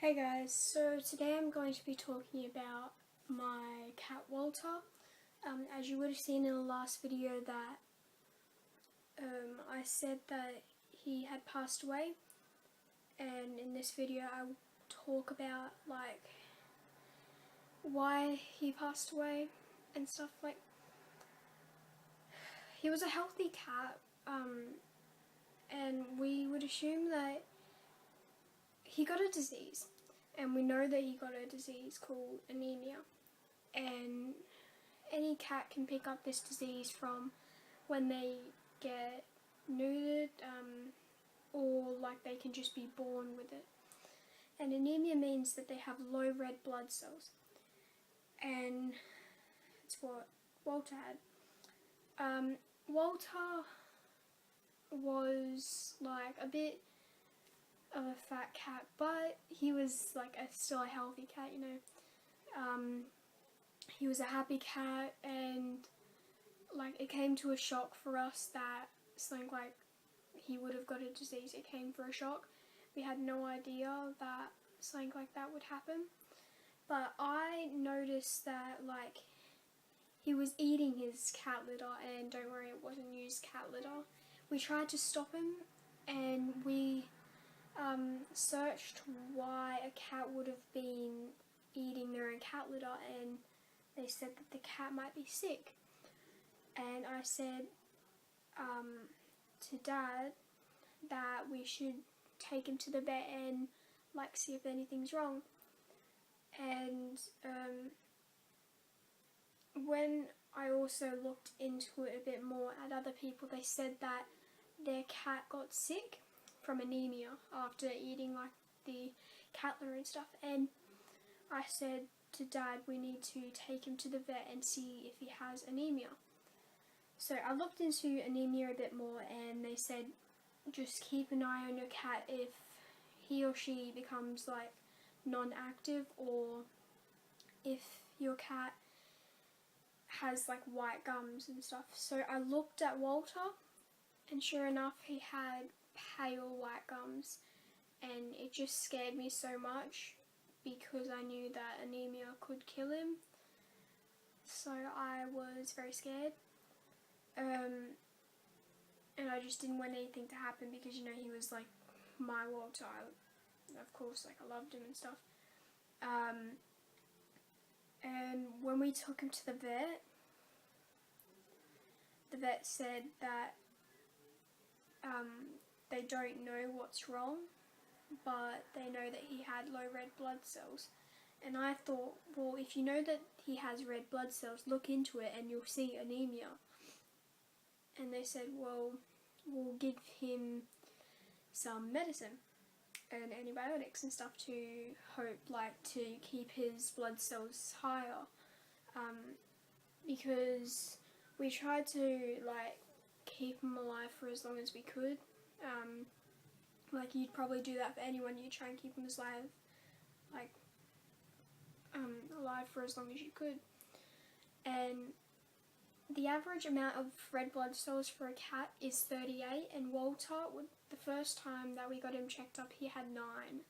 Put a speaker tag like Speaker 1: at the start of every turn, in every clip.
Speaker 1: Hey guys, so today I'm going to be talking about my cat Walter. As you would have seen in the last video that I said that he had passed away, and in this video I will talk about why he passed away and stuff. He was a healthy cat, and we would assume that he got a disease, and we know that he got a disease called anemia, and any cat can pick up this disease from when they get neutered, or they can just be born with it. And anemia means that they have low red blood cells, and it's what Walter had. Walter was a bit of a fat cat, but he was still a healthy cat, you know. He was a happy cat, and it came to a shock for us that something he would have got a disease. It came for a shock. We had no idea that something like that would happen. But I noticed that he was eating his cat litter, and don't worry, it wasn't used cat litter. We tried to stop him, and we searched why a cat would have been eating their own cat litter, and they said that the cat might be sick. And I said to Dad that we should take him to the vet and see if anything's wrong. And when I also looked into it a bit more at other people, they said that their cat got sick from anemia after eating the cat litter and stuff. And I said to Dad, we need to take him to the vet and see if he has anemia. So I looked into anemia a bit more, and they said just keep an eye on your cat if he or she becomes non-active, or if your cat has white gums and stuff. So I looked at Walter, and sure enough he had pale white gums, and it just scared me so much because I knew that anemia could kill him. So I was very scared, and I just didn't want anything to happen because, you know, he was my Walter. Of course, I loved him and stuff. And when we took him to the vet said that they don't know what's wrong, but they know that he had low red blood cells. And I thought, well, if you know that he has red blood cells, look into it and you'll see anemia. And they said, well, we'll give him some medicine and antibiotics and stuff to hope to keep his blood cells higher, because we tried to keep him alive for as long as we could. You'd probably do that for anyone. You try and keep him alive, alive for as long as you could. And the average amount of red blood cells for a cat is 38, and Walter, the first time that we got him checked up, he had 9.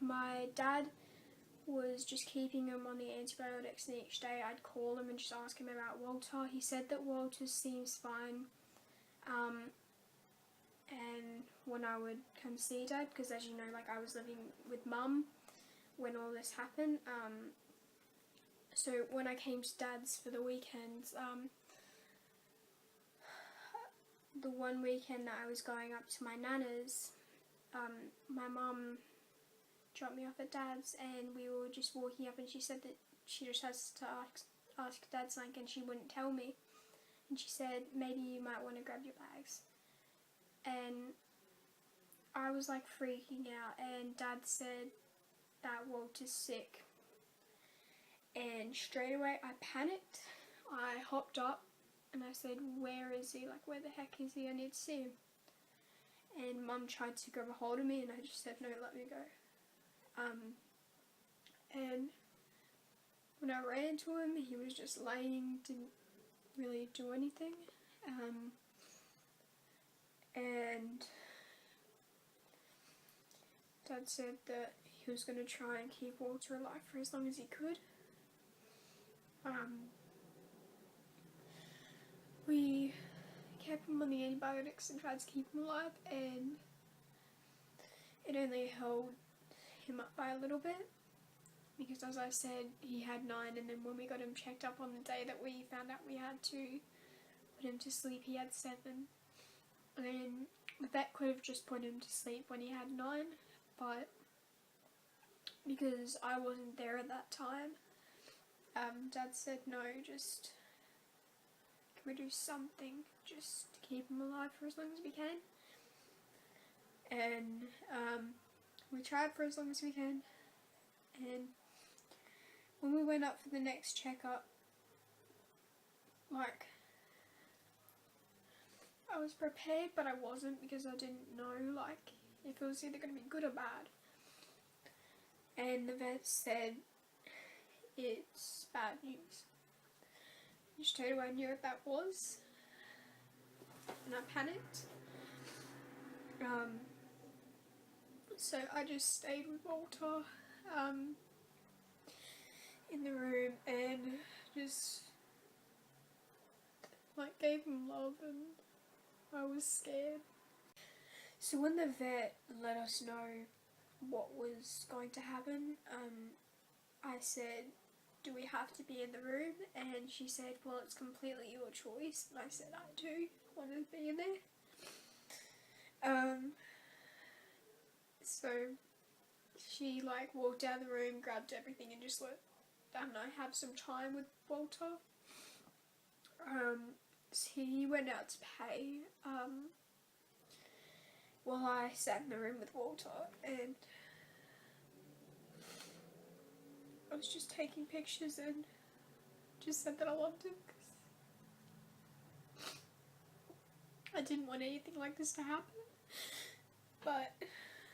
Speaker 1: My dad was just keeping him on the antibiotics, and each day I'd call him and just ask him about Walter. He said that Walter seems fine. And when I would come see Dad, because as you know, I was living with Mum when all this happened, so when I came to Dad's for the weekends, the one weekend that I was going up to my nana's, my mum dropped me off at Dad's, and we were just walking up, and she said that she just has to ask Dad something, and she wouldn't tell me. And she said, maybe you might want to grab your bags. And I was freaking out, and Dad said that Walter's sick. And straight away I panicked. I hopped up and I said, where is he? Where the heck is he? I need to see him. And Mum tried to grab a hold of me, and I just said, no, let me go. And when I ran to him, he was just laying, didn't really do anything. Dad said that he was going to try and keep Walter alive for as long as he could. We kept him on the antibiotics and tried to keep him alive, and it only held him up by a little bit, because as I said, he had 9, and then when we got him checked up on the day that we found out we had to put him to sleep, he had 7. And then the vet could have just put him to sleep when he had 9, but because I wasn't there at that time, Dad said no, just can we do something just to keep him alive for as long as we can. And we tried for as long as we can, and when we went up for the next checkup, like, I was prepared, but I wasn't, because I didn't know, like, if it was either going to be good or bad. And the vet said, it's bad news. And straight away I knew what that was, and I panicked. So I just stayed with Walter in the room and just like gave him love, and I was scared. So when the vet let us know what was going to happen, I said, do we have to be in the room? And she said, well, it's completely your choice. And I said, I do want to be in there. So she like walked down the room, grabbed everything, and just let, I don't know, have some time with Walter. So he went out to pay while I sat in the room with Walter, and I was just taking pictures and just said that I loved him, because I didn't want anything like this to happen, but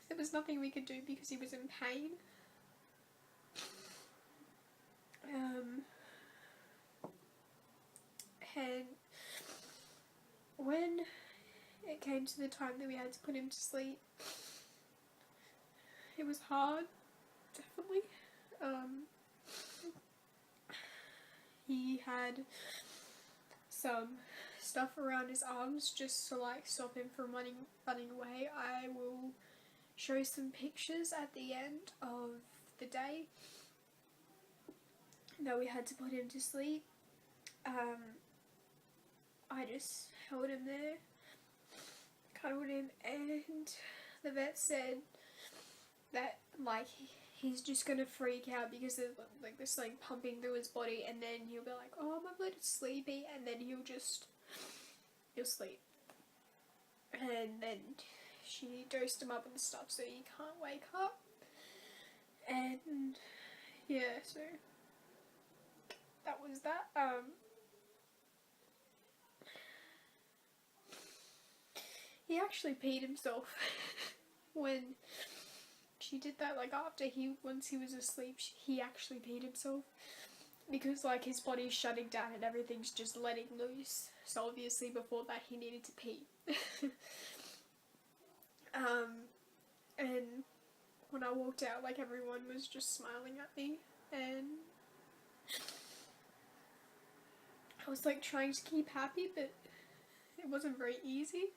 Speaker 1: there was nothing we could do because he was in pain. And when it came to the time that we had to put him to sleep, it was hard, definitely. He had some stuff around his arms just to like stop him from running away. I will show some pictures at the end of the day that we had to put him to sleep. I just held him there, cuddled him, and the vet said that like he's just gonna freak out because of like this like pumping through his body, and then he'll be like, oh, I'm a little sleepy, and then he'll sleep. And then she dosed him up and stuff so he can't wake up. And yeah, so that was that. He actually peed himself when she did that, like after once he was asleep, he actually peed himself, because like his body's shutting down and everything's just letting loose. So obviously before that he needed to pee. And when I walked out, like everyone was just smiling at me, and I was like trying to keep happy, but it wasn't very easy.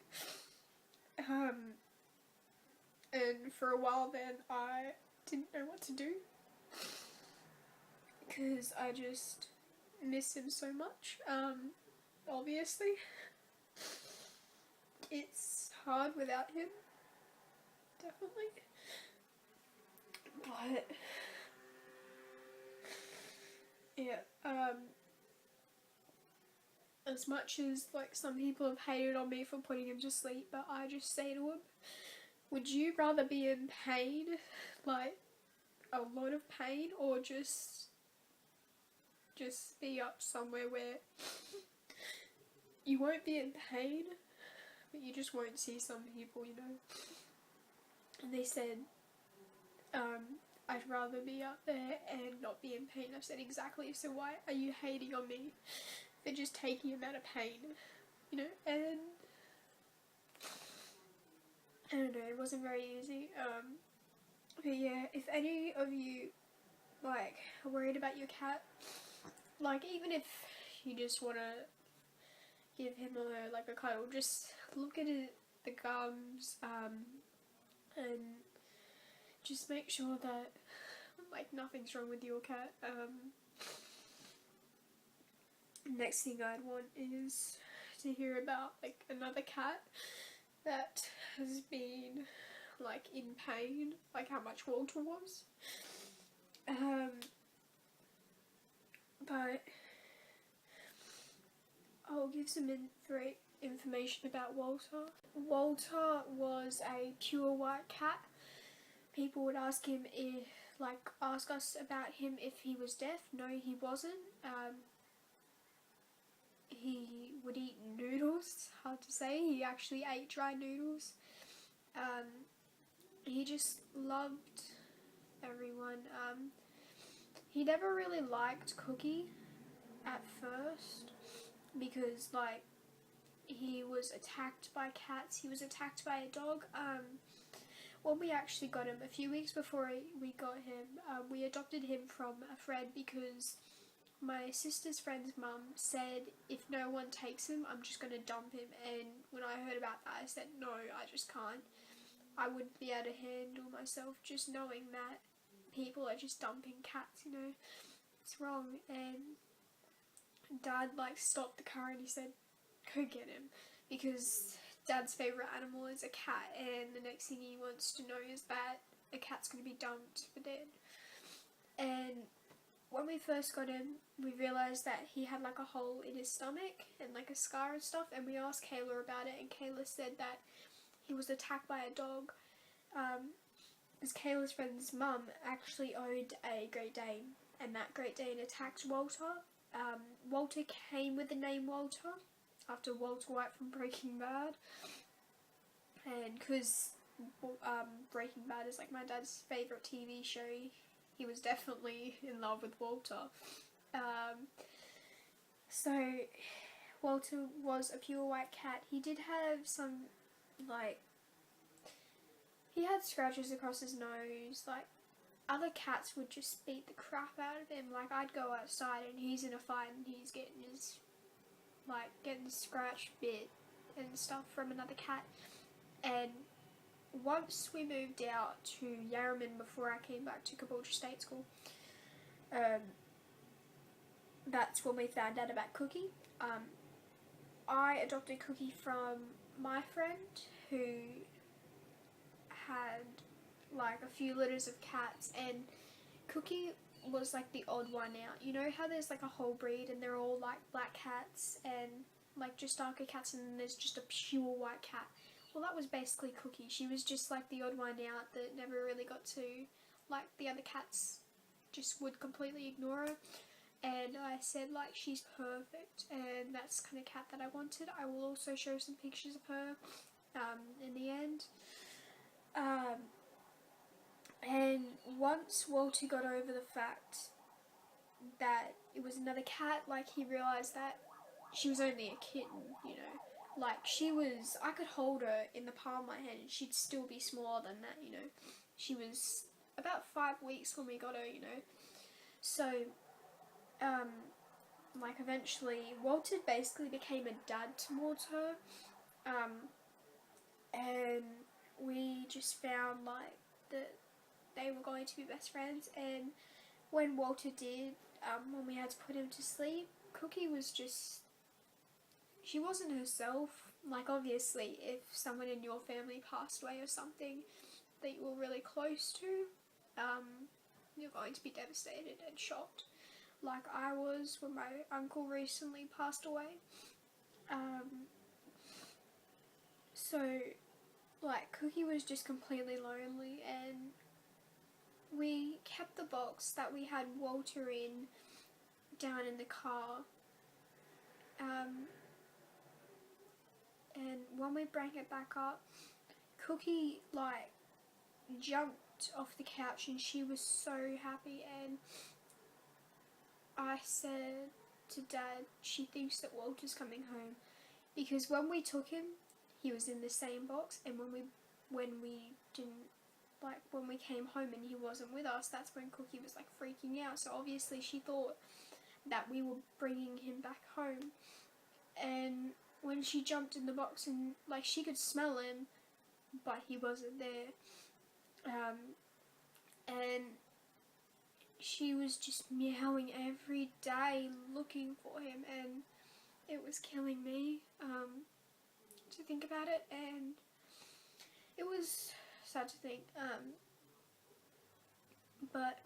Speaker 1: And for a while then I didn't know what to do, because I just miss him so much. Obviously it's hard without him, definitely, but yeah, as much as like some people have hated on me for putting him to sleep, but I just say to him, would you rather be in pain, like a lot of pain, or just be up somewhere where you won't be in pain, but you just won't see some people, you know? And they said, I'd rather be up there and not be in pain. I said, exactly, so why are you hating on me for just taking him out of pain, you know? And I don't know, it wasn't very easy. But yeah, if any of you like are worried about your cat, like even if you just want to give him a cuddle, just look at it, the gums, and just make sure that like nothing's wrong with your cat. Next thing I'd want is to hear about like another cat that has been like in pain, like how much Walter was. But I'll give some information about Walter. Walter was a pure white cat. People would ask us about him if he was deaf. No, he wasn't. He would eat noodles, hard to say. He actually ate dry noodles. He just loved everyone. He never really liked Cookie at first because like he was attacked by cats. He was attacked by a dog. When we actually got him, a few weeks before we got him, we adopted him from a friend because my sister's friend's mum said if no one takes him, I'm just going to dump him. And when I heard about that, I said, no, I just can't. I wouldn't be able to handle myself just knowing that people are just dumping cats, you know. It's wrong. And Dad stopped the car and he said, go get him. Because Dad's favourite animal is a cat, and the next thing he wants to know is that a cat's going to be dumped for dead. And when we first got him, we realised that he had like a hole in his stomach and like a scar and stuff, and we asked Kayla about it, and Kayla said that he was attacked by a dog. Because Kayla's friend's mum actually owned a Great Dane, and that Great Dane attacked Walter. Walter came with the name Walter after Walter White from Breaking Bad, and because Breaking Bad is like my dad's favourite TV show, he was definitely in love with Walter. So Walter was a pure white cat. He did have some he had scratches across his nose. Like other cats would just beat the crap out of him. Like I'd go outside and he's in a fight and he's getting scratched, bit and stuff from another cat. And once we moved out to Yarraman before I came back to Caboolture State School, that's when we found out about Cookie. I adopted Cookie from my friend who had like a few litters of cats, and Cookie was like the odd one out. You know how there's like a whole breed and they're all like black cats and like just darker cats, and then there's just a pure white cat? Well, that was basically Cookie. She was just like the odd one out that never really got to, like the other cats just would completely ignore her. And I said like she's perfect, and that's the kind of cat that I wanted. I will also show some pictures of her in the end. And once Walter got over the fact that it was another cat, like he realised that she was only a kitten, you know. Like I could hold her in the palm of my hand and she'd still be smaller than that, you know. She was about 5 weeks when we got her, you know. So, eventually Walter basically became a dad towards her. And we just found that they were going to be best friends. And when Walter did, when we had to put him to sleep, Cookie was just, she wasn't herself. Like obviously if someone in your family passed away or something that you were really close to, you're going to be devastated and shocked, like I was when my uncle recently passed away. So like Cookie was just completely lonely, and we kept the box that we had Walter in down in the car. And when we bring it back up, Cookie jumped off the couch and she was so happy, and I said to Dad, she thinks that Walter's coming home, because when we took him, he was in the same box, and when we didn't like when we came home and he wasn't with us, that's when Cookie was like freaking out. So obviously she thought that we were bringing him back home. And when she jumped in the box and like she could smell him, but he wasn't there. And she was just meowing every day looking for him, and it was killing me to think about it, and it was sad to think. But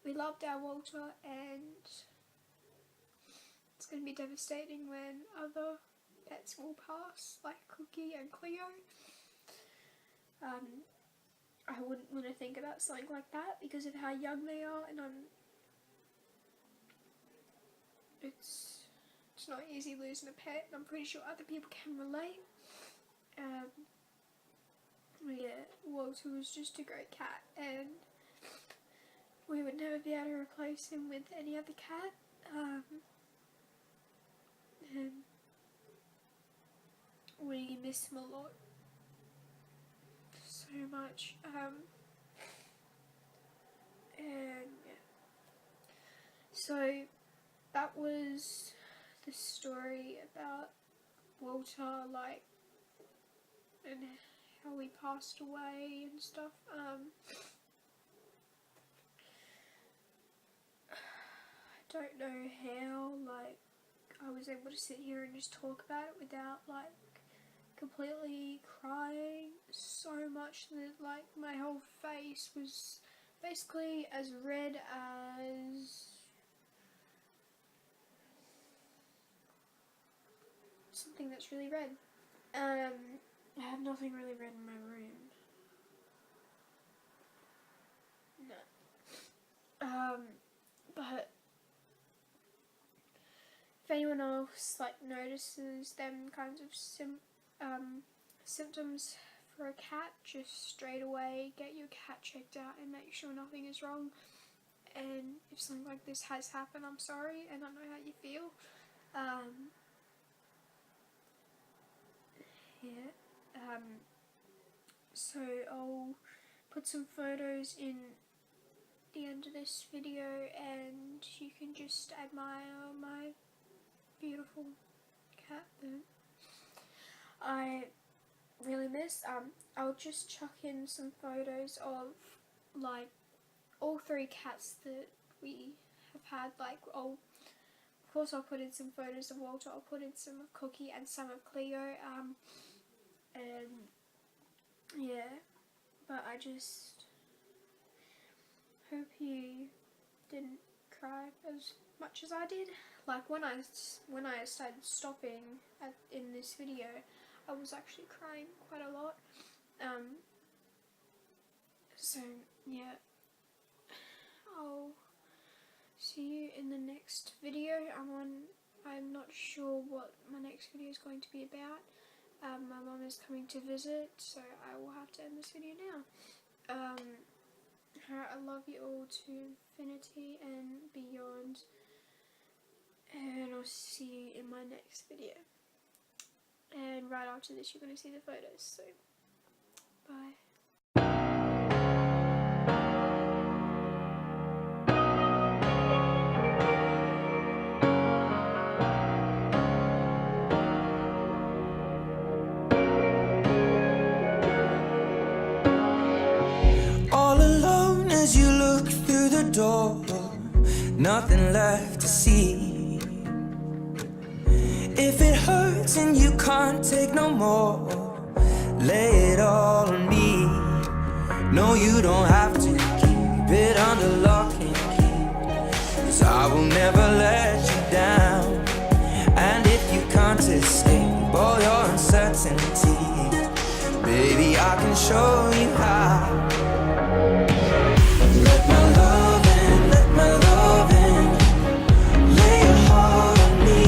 Speaker 1: we loved our Walter, and it's going to be devastating when other pets will pass, like Cookie and Cleo. I wouldn't want to think about something like that because of how young they are, and it's not easy losing a pet, and I'm pretty sure other people can relate. Yeah, Walter was just a great cat, and we would never be able to replace him with any other cat. And we miss him a lot. So much. And yeah. So that was the story about Walter, like, and how he passed away and stuff. I don't know how, like, I was able to sit here and just talk about it without, like, completely crying so much that, like, my whole face was basically as red as something that's really red. I have nothing really red in my room. No. But if anyone else, like, notices them kinds of symptoms for a cat, just straight away get your cat checked out and make sure nothing is wrong. And if something like this has happened, I'm sorry, and I know how you feel. So I'll put some photos in the end of this video, and you can just admire my beautiful cat that I really miss. I'll just chuck in some photos of, like, all three cats that we have had. Like, of course I'll put in some photos of Walter, I'll put in some of Cookie and some of Cleo, and yeah, but I just hope you didn't cry as much as I did. Like, when I started stopping in this video, I was actually crying quite a lot. So yeah, I'll see you in the next video. I'm not sure what my next video is going to be about. My mum is coming to visit, so I will have to end this video now. I love you all to infinity and beyond, and I'll see you in my next video. And right after this, you're going to see the photos, so bye.
Speaker 2: Door, nothing left to see. If it hurts and you can't take no more, lay it all on me. No, you don't have to keep it under lock and key, 'cause I will never let you down. And if you can't escape all your uncertainty, baby, I can show you how. Let my love in, let my love in. Lay your heart on me.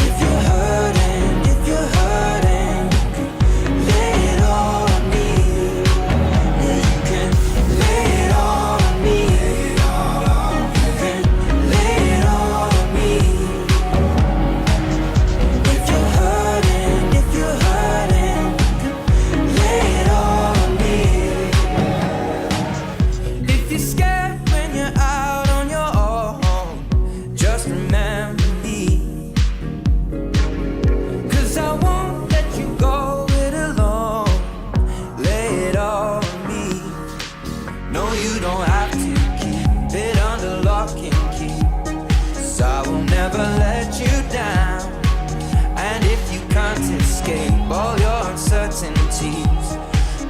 Speaker 2: If you're hurting, lay it all on me. Yeah, you can lay it all on me. You can lay it all on me. If you're hurting, lay it all on me. never let you down. And if you can't escape all your uncertainties,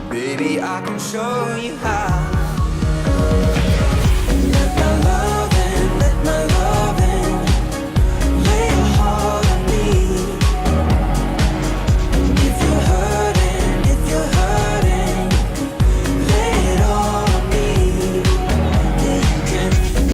Speaker 2: baby, I can show you how.